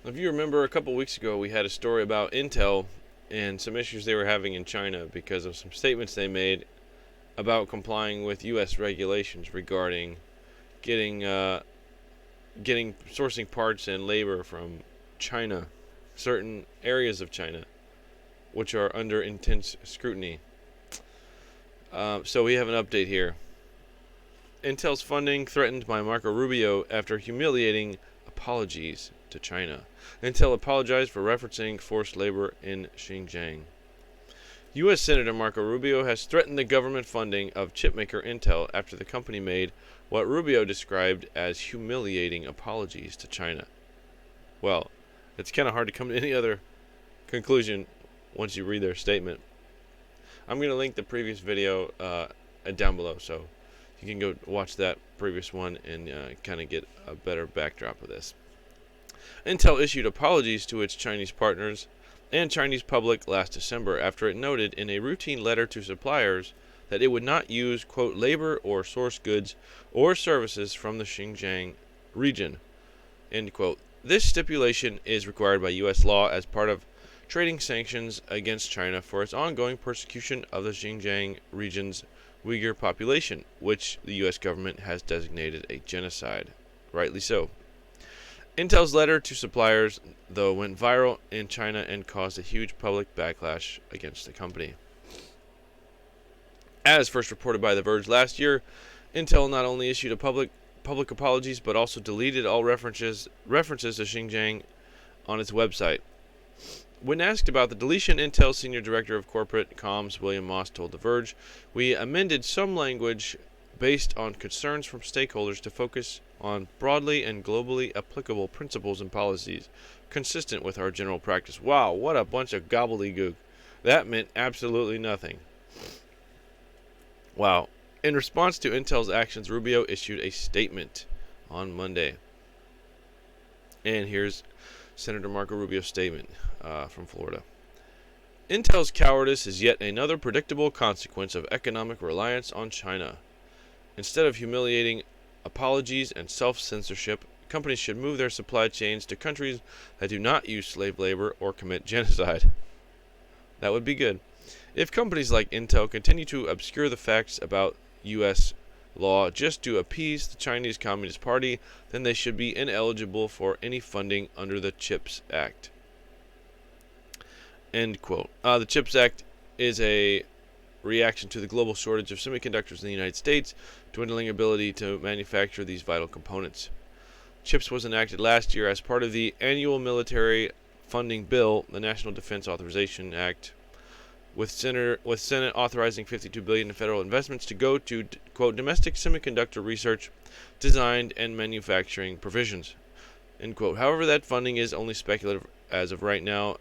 If you remember, a couple weeks ago we had a story about Intel and some issues they were having in China because of some statements they made about complying with U.S. regulations regarding getting sourcing parts and labor from China, certain areas of China, which are under intense scrutiny. So we have an update here. Intel's funding threatened by Marco Rubio after humiliating apologies to China. Intel apologized for referencing forced labor in Xinjiang. U.S. Senator Marco Rubio has threatened the government funding of chipmaker Intel after the company made what Rubio described as humiliating apologies to China. Well, it's kind of hard to come to any other conclusion once you read their statement. I'm going to link the previous video down below, so you can go watch that previous one and kind of get a better backdrop of this. Intel issued apologies to its Chinese partners and Chinese public last December after it noted in a routine letter to suppliers that it would not use, quote, labor or source goods or services from the Xinjiang region, end quote. This stipulation is required by U.S. law as part of trading sanctions against China for its ongoing persecution of the Xinjiang region's Uyghur population, which the U.S. government has designated a genocide. Rightly so. Intel's letter to suppliers, though, went viral in China and caused a huge public backlash against the company. As first reported by The Verge last year, Intel not only issued a public apologies but also deleted all references to Xinjiang on its website. When asked about the deletion, Intel's senior director of corporate comms, William Moss, told The Verge, "We amended some language based on concerns from stakeholders to focus on broadly and globally applicable principles and policies consistent with our general practice." Wow, what a bunch of gobbledygook. That meant absolutely nothing. Wow. In response to Intel's actions, Rubio issued a statement on Monday. And here's Senator Marco Rubio's statement from Florida. Intel's cowardice is yet another predictable consequence of economic reliance on China. Instead of humiliating apologies and self-censorship, companies should move their supply chains to countries that do not use slave labor or commit genocide. That would be good. If companies like Intel continue to obscure the facts about U.S. law just to appease the Chinese Communist Party, then they should be ineligible for any funding under the CHIPS Act. End quote. The CHIPS Act is a reaction to the global shortage of semiconductors in the United States, dwindling ability to manufacture these vital components. CHIPS was enacted last year as part of the annual military funding bill, the National Defense Authorization Act, with Senate authorizing $52 billion in federal investments to go to, quote, domestic semiconductor research, design, and manufacturing provisions, end quote. However, that funding is only speculative as of right now,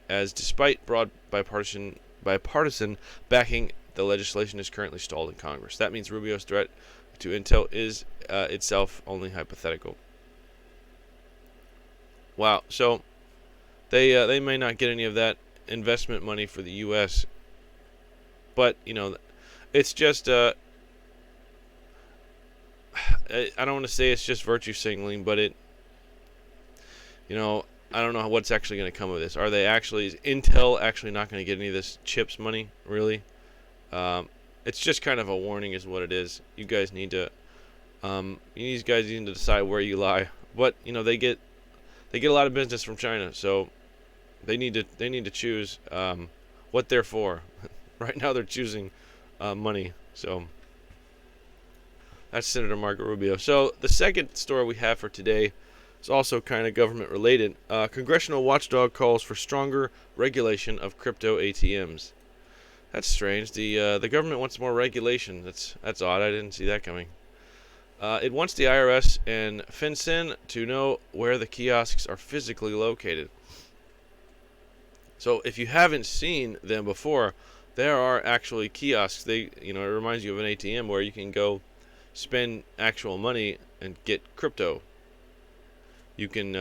as despite broad bipartisan backing, the legislation is currently stalled in Congress. That means Rubio's threat to Intel is itself only hypothetical. Wow. So they may not get any of that investment money for the U.S., but it's just I don't want to say it's just virtue signaling, but I don't know what's actually going to come of this. Is Intel actually not going to get any of this CHIPS money, really? It's just kind of a warning is what it is. You guys need to these guys need to decide where you lie. But they get a lot of business from China, so they need to choose what they're for. Right now they're choosing money. So that's Senator Marco Rubio. So the second story we have for today is also kind of government related. Congressional watchdog calls for stronger regulation of crypto ATMs. That's strange. The government wants more regulation. That's odd. I didn't see that coming. It wants the IRS and FinCEN to know where the kiosks are physically located. So if you haven't seen them before, there are actually kiosks. It reminds you of an ATM where you can go spend actual money and get crypto. You can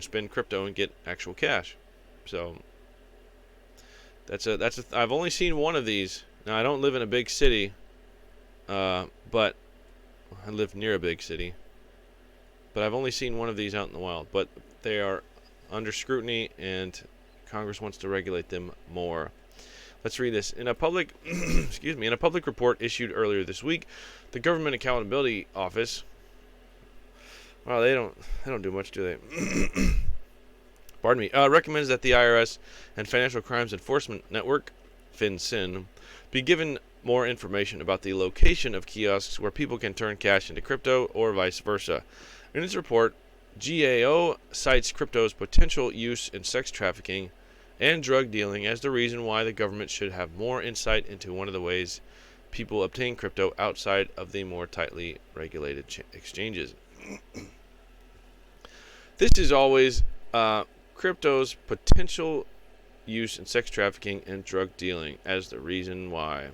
spend crypto and get actual cash. So I've only seen one of these. Now I don't live in a big city, but I live near a big city. but I've only seen one of these out in the wild. But they are under scrutiny, and Congress wants to regulate them more. Let's read this. In a public in a public report issued earlier this week, the Government Accountability Office, well, they don't do much, do they? Pardon me. Recommends that the IRS and Financial Crimes Enforcement Network, FinCEN, be given more information about the location of kiosks where people can turn cash into crypto or vice versa. In its report, GAO cites crypto's potential use in sex trafficking and drug dealing as the reason why the government should have more insight into one of the ways people obtain crypto outside of the more tightly regulated exchanges. This is always crypto's potential use in sex trafficking and drug dealing as the reason why.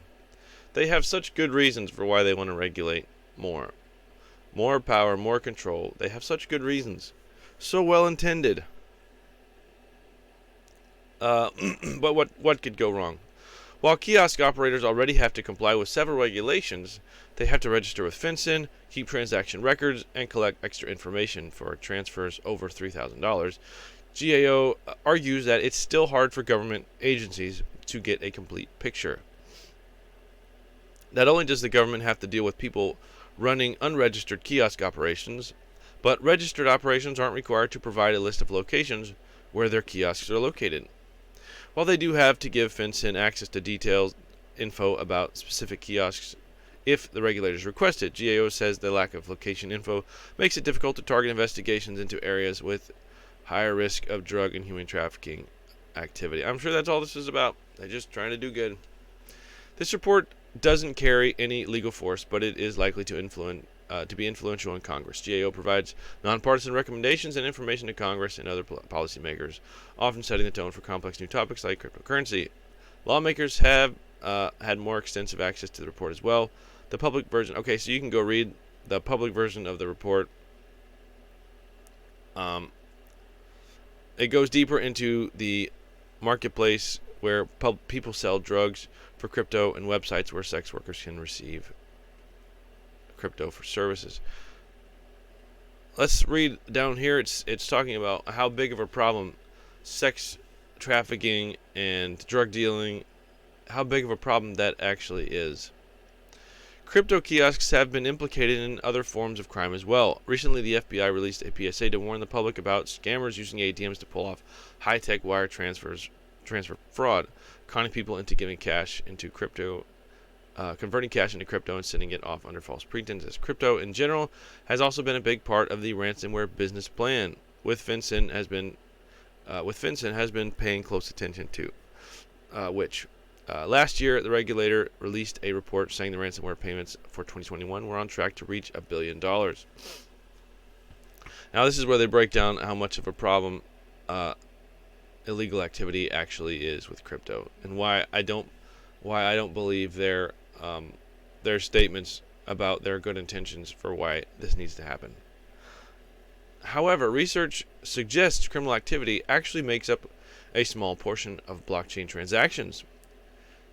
They have such good reasons for why they want to regulate more. More power, more control. They have such good reasons. So well intended. But what could go wrong? While kiosk operators already have to comply with several regulations, they have to register with FinCEN, keep transaction records, and collect extra information for transfers over $3,000. GAO argues that it's still hard for government agencies to get a complete picture. Not only does the government have to deal with people running unregistered kiosk operations, but registered operations aren't required to provide a list of locations where their kiosks are located. While they do have to give FinCEN access to detailed info about specific kiosks if the regulators request it, GAO says the lack of location info makes it difficult to target investigations into areas with higher risk of drug and human trafficking activity. I'm sure that's all this is about. They're just trying to do good. This report doesn't carry any legal force, but it is likely to be influential in Congress. GAO provides nonpartisan recommendations and information to Congress and other policymakers, often setting the tone for complex new topics like cryptocurrency. Lawmakers have had more extensive access to the report as well. The public version, okay, so you can go read the public version of the report. It goes deeper into the marketplace where people sell drugs for crypto and websites where sex workers can receive crypto for services. Let's read down here. It's talking about how big of a problem sex trafficking and drug dealing, how big of a problem that actually is. Crypto kiosks have been implicated in other forms of crime as well. Recently, the FBI released a PSA to warn the public about scammers using ATMs to pull off high-tech wire transfer fraud, conning people into giving cash into crypto, converting cash into crypto and sending it off under false pretenses. Crypto in general has also been a big part of the ransomware business plan, with FinCEN has been paying close attention to, which last year the regulator released a report saying the ransomware payments for 2021 were on track to reach $1 billion. Now this is where they break down how much of a problem illegal activity actually is with crypto, and why I don't believe their statements about their good intentions for why this needs to happen. However, research suggests criminal activity actually makes up a small portion of blockchain transactions.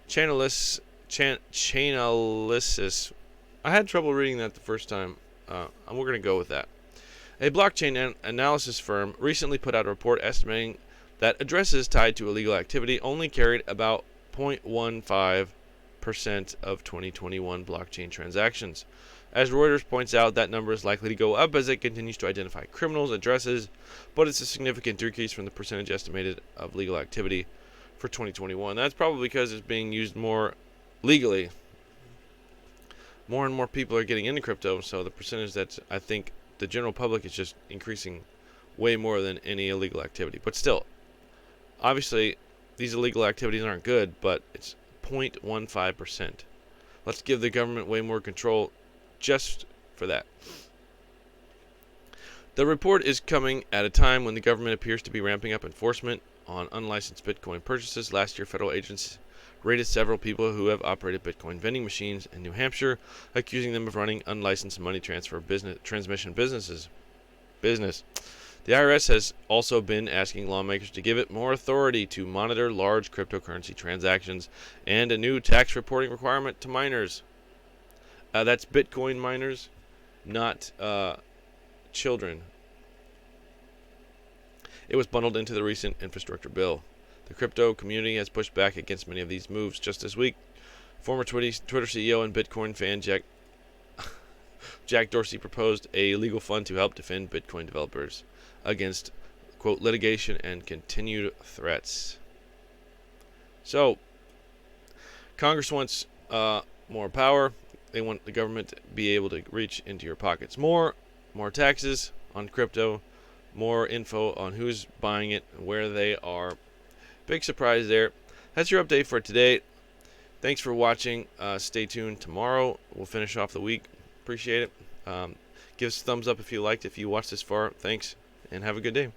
Chainalysis. I had trouble reading that the first time. We're going to go with that. A blockchain analysis firm recently put out a report estimating that addresses tied to illegal activity only carried about 0.15% of 2021 blockchain transactions. As Reuters points out, that number is likely to go up as it continues to identify criminals' addresses, but it's a significant decrease from the percentage estimated of legal activity for 2021. That's probably because it's being used more legally. More and more people are getting into crypto, so the percentage that I think the general public is just increasing way more than any illegal activity. But still, obviously, these illegal activities aren't good, but it's 0.15%. Let's give the government way more control just for that. The report is coming at a time when the government appears to be ramping up enforcement on unlicensed Bitcoin purchases. Last year, federal agents raided several people who have operated Bitcoin vending machines in New Hampshire, accusing them of running unlicensed money transfer transmission business. The IRS has also been asking lawmakers to give it more authority to monitor large cryptocurrency transactions and a new tax reporting requirement to miners. That's Bitcoin miners, not children. It was bundled into the recent infrastructure bill. The crypto community has pushed back against many of these moves. Just this week, former Twitter CEO and Bitcoin fan Jack Dorsey proposed a legal fund to help defend Bitcoin developers against, quote, litigation and continued threats. So, Congress wants more power. They want the government to be able to reach into your pockets more taxes on crypto, more info on who's buying it, where they are. Big surprise there. That's your update for today. Thanks for watching. Stay tuned. Tomorrow we'll finish off the week. Appreciate it. Give us a thumbs up if you liked. If you watched this far, thanks, and have a good day.